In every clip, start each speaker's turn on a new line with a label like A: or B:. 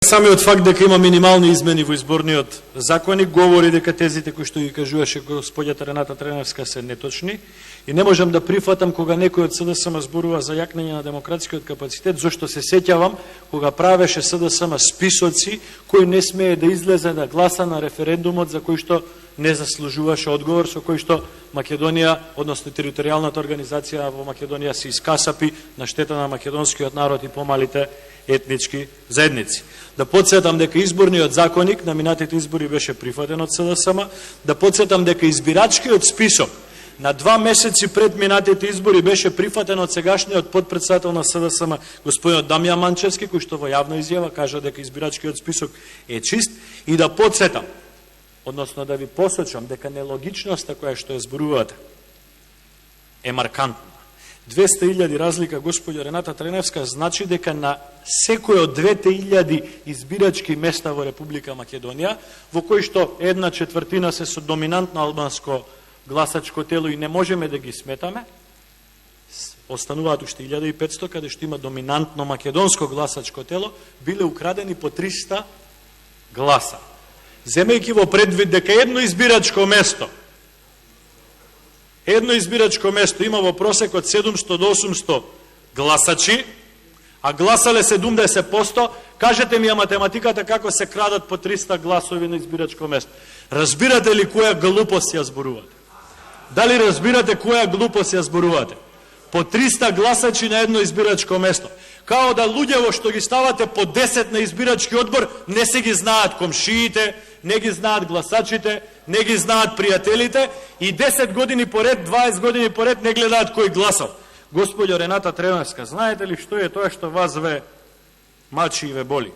A: Самиот факт дека има минимални измени во изборниот законник говори дека тезите кои што ги кажуваше господјата Рената Треневска се неточни и не можам да прифатам кога некој од СДСМ зборува за јакнење на демократскиот капацитет, зашто се сеќавам кога правеше СДСМ списоци кој не смее да излезе да гласа на референдумот за кој што не заслужуваше одговор, со кој што Македонија, односно територијалната организација во Македонија се искасапи на штета на македонскиот народ и помалите етнички заедници. Да подсетам дека изборниот законник на минатите избори беше прифатен од СДСМ, да подсетам дека избирачкиот список на 2 месеци пред минатите избори беше прифатен од сегашниот подпредседател на СДСМ господинот Дамјан Манчевски, кој што во јавна изјава кажа дека избирачкиот список е чист, и да подсетам, односно да ви посочам дека нелогичноста која што ја зборувате е маркантна. 200.000 разлика, господја Рената Треневска, значи дека на секој од 2.000 избирачки места во Република Македонија, во кои што 1/4 се со доминантно албанско гласачко тело и не можеме да ги сметаме, остануваат уште 1500, каде што има доминантно македонско гласачко тело, биле украдени по 300 гласа. Земејќи во предвид дека едно избирачко место има во просек од 700 до 800 гласачи, а гласале 70%, кажете ми математиката како се крадат по 300 гласови на избирачко место. Разбирате ли која глупост ја зборувате? Дали разбирате која глупост ја зборувате? По 300 гласачи на едно избирачко место. Као да луѓево што ги ставате по 10 на избирачки одбор, не се ги знаат комшиите, не ги знаат гласачите, не ги знаат пријателите и 10 години поред, 20 години поред не гледаат кој гласал. Господјо Рената Треневска, знаете ли што е тоа што вас ве мачи и ве боли?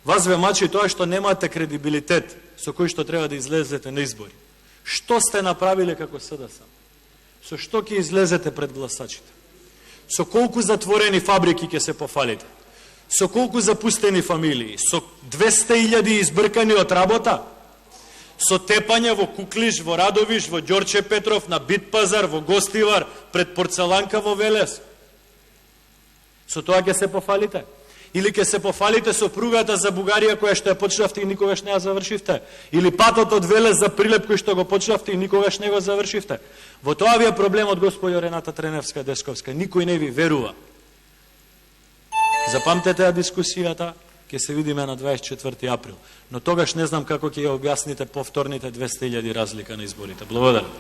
A: Вас ве мачи тоа што немате кредибилитет со кој што треба да излезете на избори. Што сте направиле како СДСМ? Со што ќе излезете пред гласачите? Со колку затворени фабрики ќе се пофалите? Со колку запустени фамилии? Со 200.000 избркани од работа? Со тепање во Куклиш, во Радовиш, во Ѓорче Петров, на Битпазар, во Гостивар, пред Порцеланка во Велес? Со тоа ќе се пофалите? Или ќе се пофалите со пругата за Бугарија која што ја почнавте и никогаш не ја завршивте? Или патот од Велес за Прилеп кој што го почнавте и никогаш не го завршивте? Во тоа ви е проблемот, господјо Рената Треневска Десковска. Никој не ви верува. Запамтете ја дискусијата, ќе се видиме на 24 април. Но тогаш не знам како ќе ја објасните повторните 200.000 разлика на изборите. Благодарам.